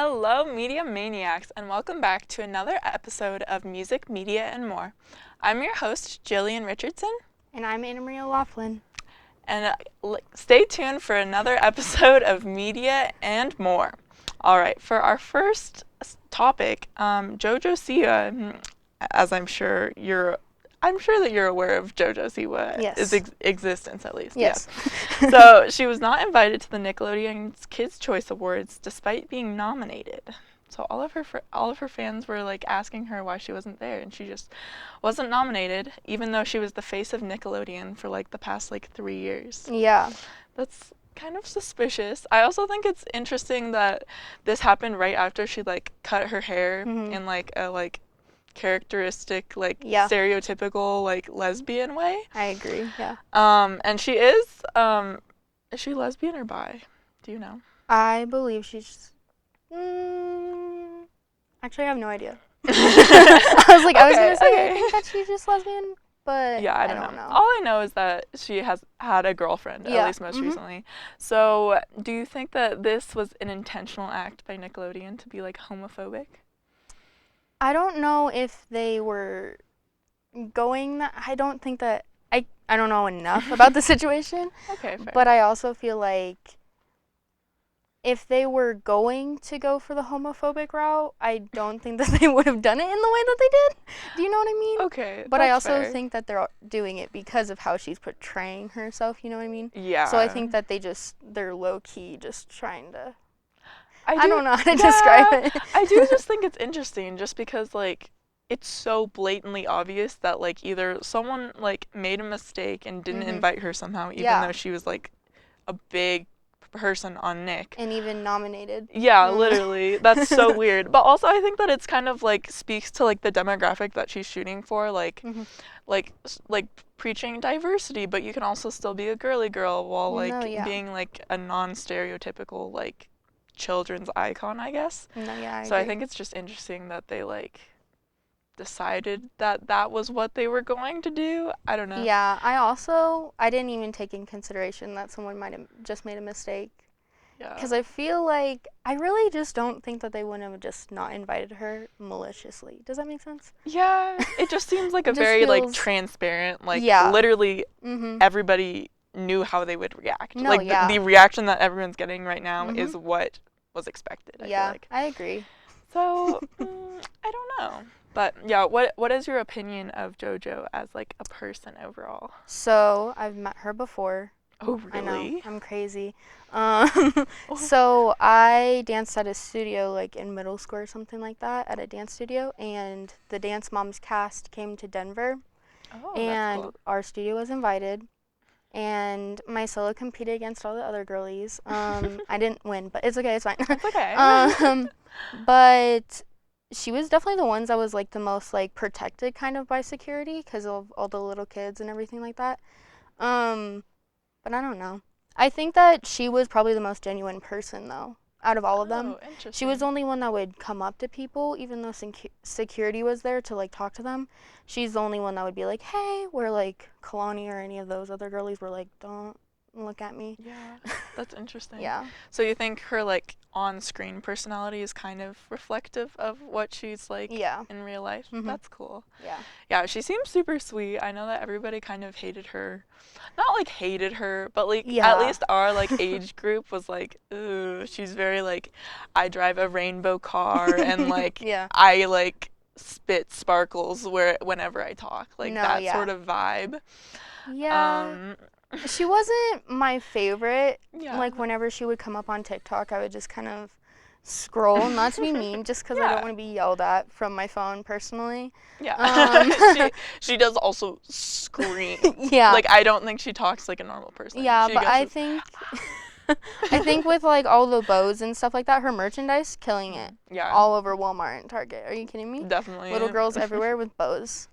Hello, Media Maniacs, and welcome back to another episode of Music, Media, and More. I'm your host, Jillian Richardson. And I'm Anna Maria Laughlin. And stay tuned for another episode of Media and More. All right, for our first topic, JoJo Siwa, as I'm sure that you're aware of JoJo Siwa's existence, at least. Yes. Yeah. So she was not invited to the Nickelodeon's Kids' Choice Awards despite being nominated. So all of her fans were like asking her why she wasn't there, and she just wasn't nominated, even though she was the face of Nickelodeon for like the past 3 years. Yeah. That's kind of suspicious. I also think it's interesting that this happened right after she cut her hair in a characteristic stereotypical lesbian way. I agree. Yeah. And she is she lesbian or bi? Do you know? I believe she's actually I have no idea. I was gonna say I think that she's just lesbian, but yeah, I don't know. All I know is that she has had a girlfriend, at least most recently. So do you think that this was an intentional act by Nickelodeon to be homophobic? I don't know if they were going that. I don't think that I don't know enough about the situation. Okay, fair. But I also feel like if they were going to go for the homophobic route, I don't think that they would have done it in the way that they did. Do you know what I mean? Okay. But I also think that they're doing it because of how she's portraying herself, you know what I mean? Yeah. So I think that they're low key just trying to I don't know how to describe it. I do just think it's interesting just because it's so blatantly obvious that either someone made a mistake and didn't invite her somehow, even though she was a big person on Nick. And even nominated. Yeah, literally. That's so weird. But also I think that it's kind of speaks to the demographic that she's shooting for, preaching diversity, but you can also still be a girly girl while being a non-stereotypical children's icon, I guess. No, yeah, I think it's just interesting that they decided that was what they were going to do. I don't know. Yeah, I didn't even take in consideration that someone might have just made a mistake. Yeah. Because I feel I really just don't think that they wouldn't have just not invited her maliciously. Does that make sense? Yeah, it just seems like a very transparent, literally everybody knew how they would react. No, the reaction that everyone's getting right now is what was expected, I feel like. I agree. So, I don't know. But yeah, what is your opinion of JoJo as a person overall? So I've met her before. Oh, really? I know, I'm crazy. So I danced at a studio in middle school or something like that, at a dance studio, and the Dance Moms cast came to Denver. Oh, and that's cool. Our studio was invited. And my solo competed against all the other girlies. I didn't win, but it's okay, it's fine. It's okay. But she was definitely the ones that was the most protected kind of by security because of all the little kids and everything like that. But I don't know. I think that she was probably the most genuine person though, out of all of them. Interesting. She was the only one that would come up to people, even though security was there to talk to them. She's the only one that would be hey, where Kalani or any of those other girlies were don't look at me. Yeah, that's interesting. Yeah. So you think her on-screen personality is kind of reflective of what she's in real life? Mm-hmm. That's cool. Yeah. Yeah, she seems super sweet. I know that everybody kind of hated her. Not hated her, but at least our age group was ooh, she's very I drive a rainbow car and yeah. I spit sparkles whenever I talk. That sort of vibe. Yeah. She wasn't my favorite. Yeah. Whenever she would come up on TikTok, I would just kind of scroll, not to be mean, just because I don't want to be yelled at from my phone personally. Yeah. she does also scream. Yeah. I don't think she talks like a normal person. Yeah, but I think with all the bows and stuff like that, her merchandise, killing it. Yeah. All over Walmart and Target. Are you kidding me? Definitely. Little girls everywhere with bows.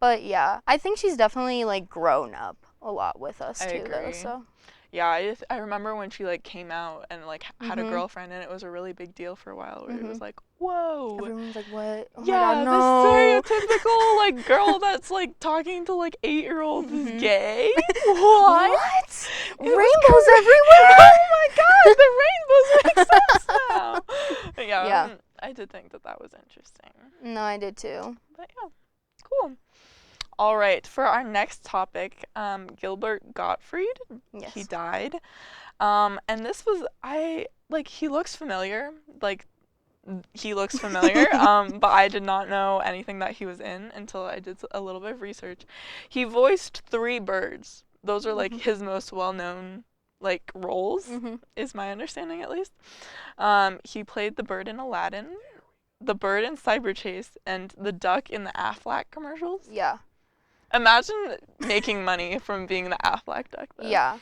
But yeah, I think she's definitely grown up a lot with us too, though. So. Yeah, I remember when she came out and had a girlfriend, and it was a really big deal for a while. Where it was whoa. Everyone's like, what? Oh Yeah, my god, no. the stereotypical like girl that's like talking to like 8-year-olds is Mhm. gay. What? What? It was Rainbows Oh my god, the rainbows make sense now. Yeah, Yeah. I did think that was interesting. No, I did too. But yeah, cool. All right, for our next topic, Gilbert Gottfried, Yes. he died. And this was he looks familiar, but I did not know anything that he was in until I did a little bit of research. He voiced 3 birds. Those are like his most well-known like roles, is my understanding at least. He played the bird in Aladdin, the bird in Cyber Chase, and the duck in the Aflac commercials. Yeah. Imagine making money from being the Aflac duck, though. Yeah.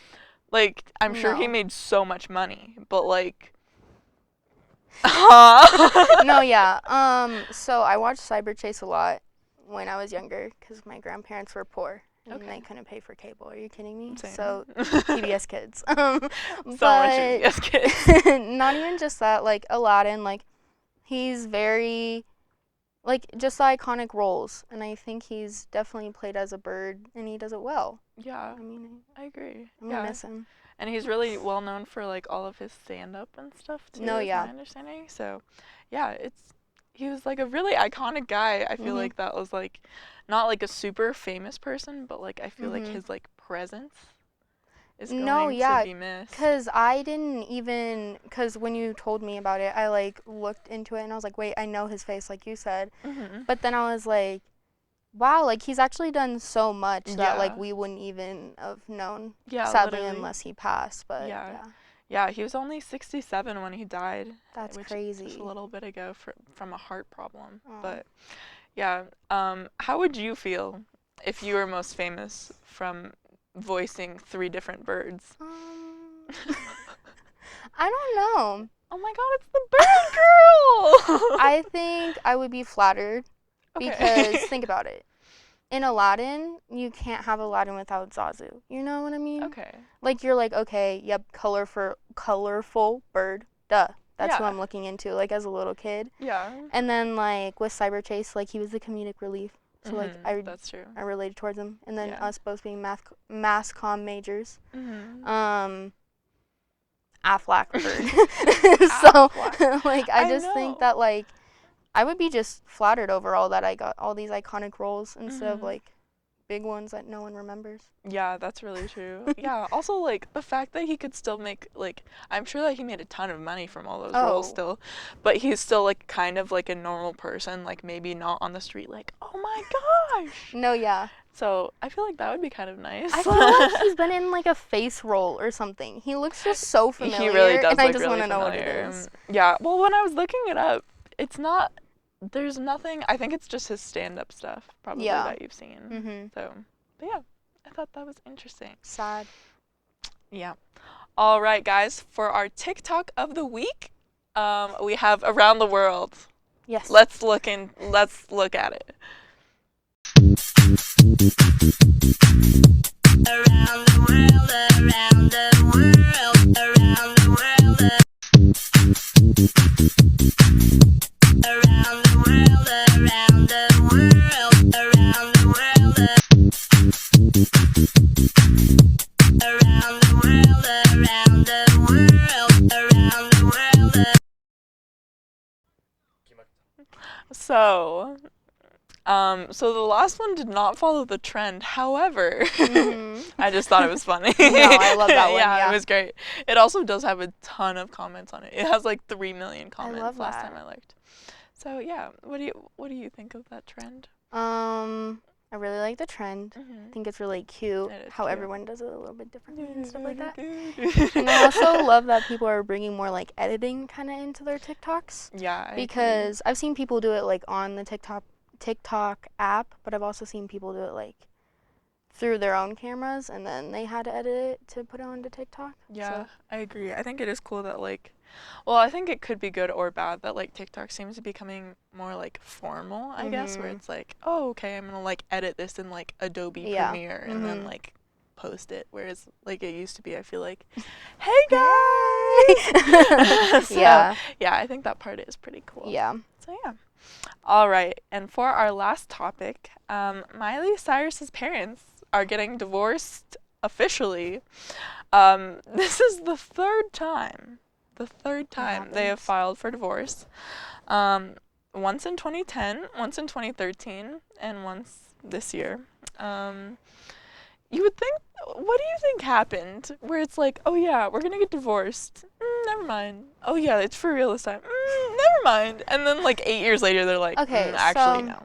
Like, I'm sure he No. made so much money, but like, No, yeah. So I watched Cyber Chase a lot when I was younger because my grandparents were poor and they couldn't pay for cable. Are you kidding me? Same. So PBS Kids. So much But PBS Kids. not even just that. Like Aladdin, like he's very like just the iconic roles, and I think he's definitely played as a bird, and he does it well. Yeah, I mean, I agree. I'm gonna miss him. And he's really well known for like all of his stand-up and stuff too. No, is yeah. my understanding. So, yeah, he was like a really iconic guy. I feel like that was like not like a super famous person, but like I feel like his like presence is going to be missed. Cause I didn't even, cause when you told me about it, I like looked into it and I was like, wait, I know his face, like you said. But then I was like, wow, like he's actually done so much that like we wouldn't even have known. Yeah, sadly, literally. unless he passed. But yeah, he was only 67 when he died. That's which crazy. Just a little bit ago from a heart problem. Oh. But yeah, how would you feel if you were most famous from voicing 3 different birds? I don't know. Oh my god, it's the bird girl! I think I would be flattered because think about it. In Aladdin, you can't have Aladdin without Zazu. You know what I mean? Okay. Like you're like, okay, yep, colorful bird. Duh. That's who I'm looking into, like as a little kid. Yeah. And then like with Cyber Chase, like he was the comedic relief. So like that's true. I related towards him. And then us both being mass comm majors. Aflac bird. So like I just think that like I would be just flattered overall that I got all these iconic roles instead of like big ones that no one remembers. Yeah, that's really true. Yeah, also like the fact that he could still make like I'm sure that he made a ton of money from all those roles still, but he's still like kind of like a normal person, like maybe not on the street like, "Oh my gosh." No, yeah. So, I feel like that would be kind of nice. I feel like he's been in like a face role or something. He looks just so familiar. He really does and I look just really want to know what it familiar. is. Yeah, well when I was looking it up, there's nothing, I think it's just his stand-up stuff probably that you've seen. So, but yeah, I thought that was interesting. Sad. Yeah. All right, guys, for our TikTok of the week, we have Around the World. Yes. Let's look at it. Around the world, around the world, around the world. Around the world, around the world, around the world. Around the world, around the world, around the world. So the last one did not follow the trend. However, I just thought it was funny. No, I love that one. Yeah, it was great. It also does have a ton of comments on it. It has like 3 million comments. I love last that. time I looked. So yeah, what do you think of that trend? I really like the trend. I think it's really cute how cute. Everyone does it a little bit differently and stuff like that. And I also love that people are bringing more like editing kind of into their TikToks. Yeah, because I've seen people do it like on the TikTok app, but I've also seen people do it like through their own cameras and then they had to edit it to put it onto TikTok. Yeah, so. I agree. I think it is cool that like, well, I think it could be good or bad that like TikTok seems to be becoming more like formal, I guess, where it's like, oh, okay, I'm gonna like edit this in like Adobe Premiere and then like post it, whereas like it used to be, I feel like, hey guys. So, Yeah. yeah, I think that part is pretty cool. Yeah. So yeah. All right, and for our last topic, Miley Cyrus's parents are getting divorced officially. This is the third time they have filed for divorce. Once in 2010, once in 2013, and once this year. You would think, what do you think happened? Where it's like, oh yeah, we're gonna get divorced. Never mind. Oh yeah, it's for real this time. Never mind. And then like 8 years later, they're like, Okay, actually so no.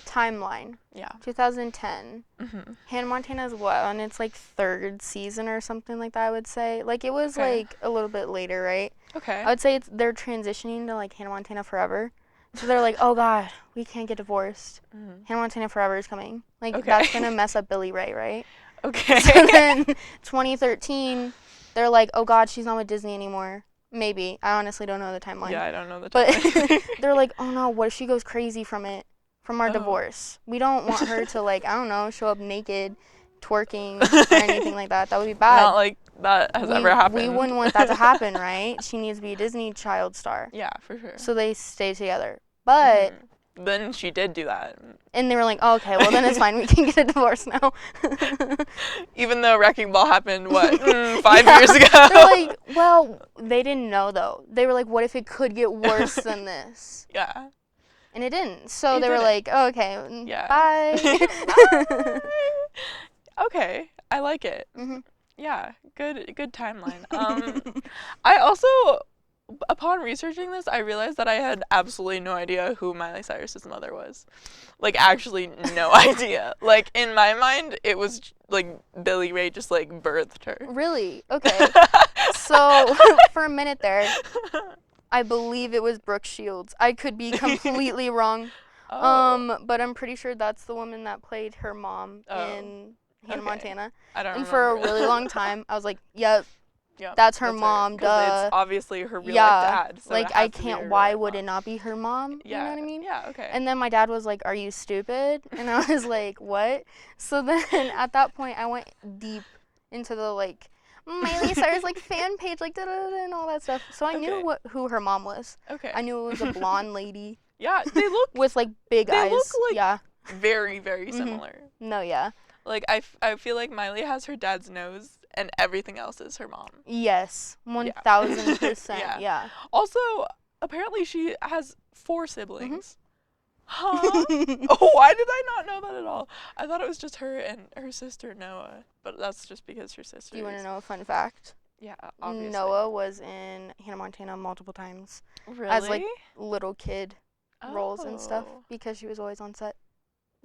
timeline. Yeah. 2010. Mm-hmm. Hannah Montana's what, on its like third season or something like that, I would say. Like it was Okay. like a little bit later, right? Okay. I would say they're transitioning to like Hannah Montana Forever. So they're like, oh god, we can't get divorced. Mm-hmm. Hannah Montana Forever is coming. Like Okay. that's gonna mess up Billy Ray, right? Okay. So then 2013, they're like, oh god, she's not with Disney anymore. Maybe. I honestly don't know the timeline. Yeah, I don't know the But timeline. they're like, oh no, what if she goes crazy from our Oh. divorce? We don't want her to like, I don't know, show up naked, twerking, or anything like that. That would be bad. Not like that has ever happened. We wouldn't want that to happen, right? She needs to be a Disney child star. Yeah, for sure. So they stay together. But Then she did do that. and they were like, oh, okay, well then it's fine. We can get a divorce now. Even though Wrecking Ball happened, what, 5 Yeah. years ago? They're like, well, they didn't know though. They were like, what if it could get worse than this? Yeah. And it didn't. So It they were didn't. like, oh, okay, Yeah. bye. Bye. Okay, I like it. Mhm. Yeah, good timeline. I also, upon researching this, I realized that I had absolutely no idea who Miley Cyrus's mother was. Like, actually no idea. Like, in my mind, it was like Billy Ray just like birthed her. Really? Okay. So for a minute there, I believe it was Brooke Shields. I could be completely wrong. Oh, But I'm pretty sure that's the woman that played her mom Oh, in Hannah okay. Montana. I don't And remember. for a really long time, I was like, yep, Yep, that's her mom, 'cause duh. It's obviously her real Yeah, life dad. So like it I has to be her can't. real Why life would mom. it not be her mom? Yeah. You know what I mean? Yeah. Okay. And then my dad was like, "Are you stupid?" And I was like, "What?" So then at that point, I went deep into the like Miley Cyrus like fan page, like da da da and all that stuff. So I knew Okay. who her mom was. Okay. I knew it was a blonde lady Yeah, they look with like big They eyes. look like- Yeah. very, very Mhm. similar. No. Yeah. Like I feel like Miley has her dad's nose, and everything else is her mom. Yes. 1000%. Yeah. Yeah. Also, apparently she has 4 siblings. Mm-hmm. Huh? Oh, why did I not know that at all? I thought it was just her and her sister Noah, but that's just because her sister. Do you want to is- know a fun fact? Yeah, obviously. Noah was in Hannah Montana multiple times. Really? As, like, little kid roles and stuff Oh, because she was always on set.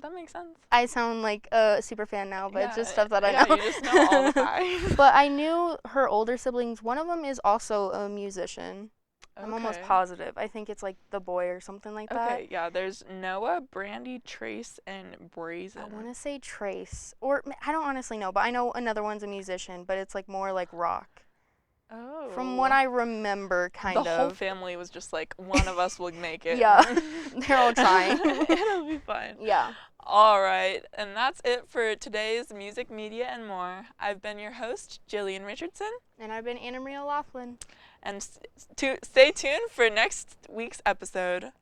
That makes sense. I sound like a super fan now, but it's just stuff that I yeah, know. you just know all the facts. But I knew her older siblings. One of them is also a musician. I'm almost Okay. positive. I think it's like the boy or something like that. Okay, yeah, there's Noah, Brandy, Trace, and Brazen. I want to say Trace, or I don't honestly know, but I know another one's a musician, but it's like more like rock. Oh. From what I remember, kind the whole of. family was just like, one of us will make it. Yeah, they're all trying. It'll be fine. Yeah. All right, and that's it for today's Music, Media, and More. I've been your host, Jillian Richardson, And I've been Anna Maria Laughlin. and stay tuned for next week's episode.